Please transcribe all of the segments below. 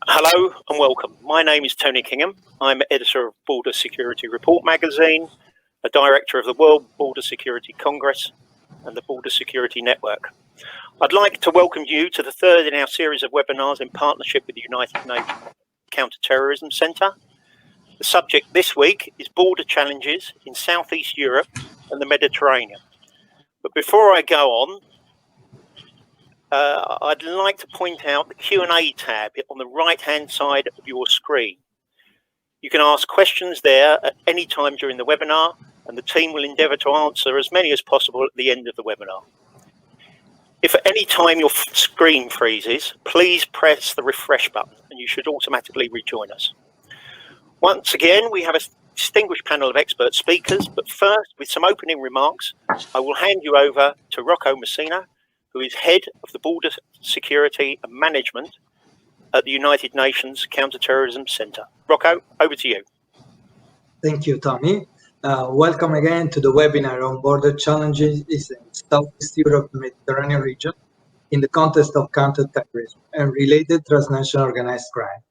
Hello and welcome. My name is Tony Kingham. I'm editor of Border Security Report magazine, a director of the World Border Security Congress and the Border Security Network. I'd like to welcome you to the third in our series of webinars in partnership with the United Nations Counter-Terrorism Centre. The subject this week is border challenges in Southeast Europe and the Mediterranean. But before I go on, I'd like to point out the Q&A tab on the right-hand side of your screen. You can ask questions there at any time during the webinar, and the team will endeavour to answer as many as possible at the end of the webinar. If at any time your screen freezes, please press the refresh button and you should automatically rejoin us. Once again, we have a distinguished panel of expert speakers, but first, with some opening remarks, I will hand you over to Rocco Messina, who is head of the Border Security and Management at the United Nations Counter-Terrorism Centre. Rocco, over to you. Thank you, Tony. Welcome again to the webinar on border challenges in Southeast Europe and Mediterranean region in the context of counter-terrorism and related transnational organized crime.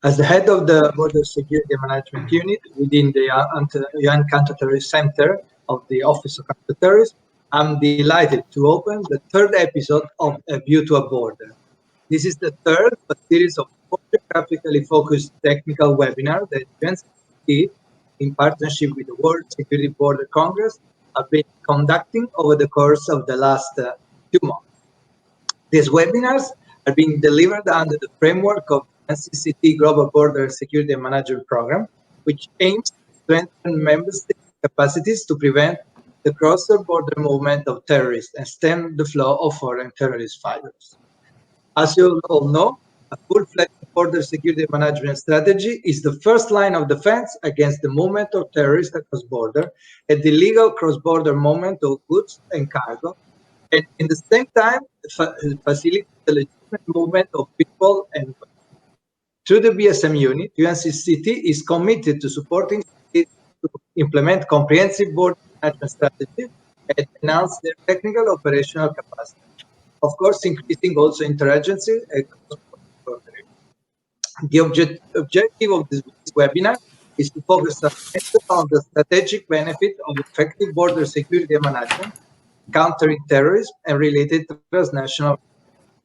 As the head of the Border Security and Management Unit within the UN Counter-Terrorism Center of the Office of Counter-Terrorism, I'm delighted to open the third episode of A View to a Border. This is the third of a series of geographically focused technical webinars that UNCT, in partnership with the World Security Border Congress, have been conducting over the course of the last 2 months. These webinars are being delivered under the framework of NCCT Global Border Security and Management Program, which aims to strengthen member state capacities to prevent the cross-border movement of terrorists and stem the flow of foreign terrorist fighters. As you all know, a full-fledged border security management strategy is the first line of defense against the movement of terrorists across border and the illegal cross-border movement of goods and cargo, and at the same time facilitate the legitimate movement of people and goods. Through the BSM unit, UNCCT is committed to supporting states to implement comprehensive border management strategies and enhance their technical operational capacity. Of course, increasing also interagency and cross-border. The objective of this webinar is to focus on the strategic benefit of effective border security and management, countering terrorism and related transnational.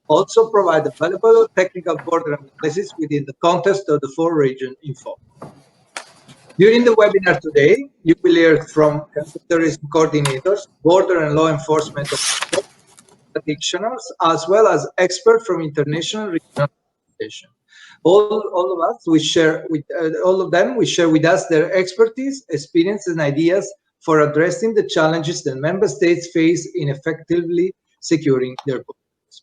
Also provide a valuable technical border analysis within the context of the 4 regions involved. During the webinar today, you will hear from counter-terrorism coordinators, border and law enforcement practitioners, as well as experts from international regional organizations. All of us, we share with all of them. We share with us their expertise, experience, and ideas for addressing the challenges that member states face in effectively securing their borders.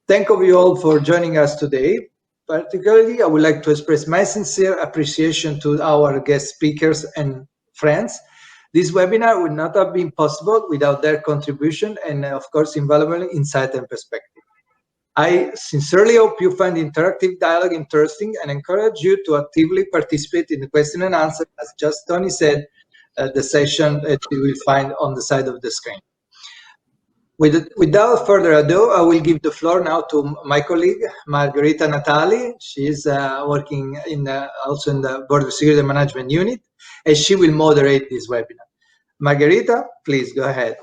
Thank you all for joining us today. Particularly, I would like to express my sincere appreciation to our guest speakers and friends. This webinar would not have been possible without their contribution and, of course, invaluable insight and perspective. I sincerely hope you find interactive dialogue interesting and encourage you to actively participate in the question and answer, as just Tony said, the session that you will find on the side of the screen. Without further ado, I will give the floor now to my colleague, Margherita Natali. She is working also in the Border Security Management Unit, and she will moderate this webinar. Margherita, please go ahead.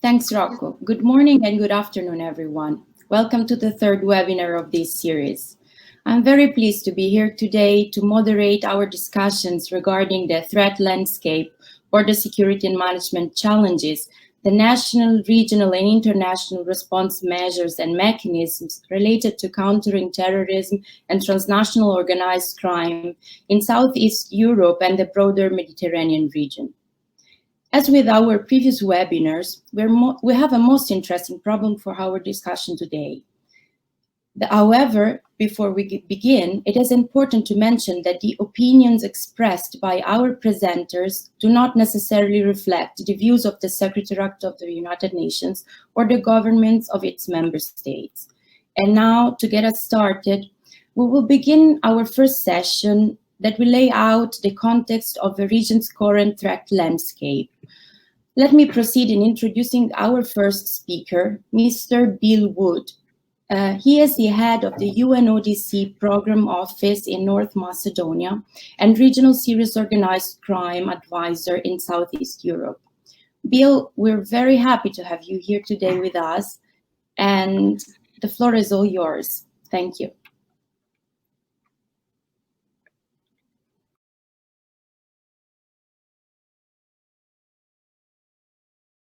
Thanks, Rocco. Good morning and good afternoon, everyone. Welcome to the third webinar of this series. I'm very pleased to be here today to moderate our discussions regarding the threat landscape, border security and management challenges, the national, regional, and international response measures and mechanisms related to countering terrorism and transnational organized crime in Southeast Europe and the broader Mediterranean region. As with our previous webinars, we have a most interesting problem for our discussion today. However, before we begin, it is important to mention that the opinions expressed by our presenters do not necessarily reflect the views of the Secretariat of the United Nations or the governments of its member states. And now, to get us started, we will begin our first session that will lay out the context of the region's current threat landscape. Let me proceed in introducing our first speaker, Mr. Bill Wood. He is the head of the UNODC Program Office in North Macedonia and Regional Serious Organized Crime Advisor in Southeast Europe. Bill, we're very happy to have you here today with us, and the floor is all yours. Thank you.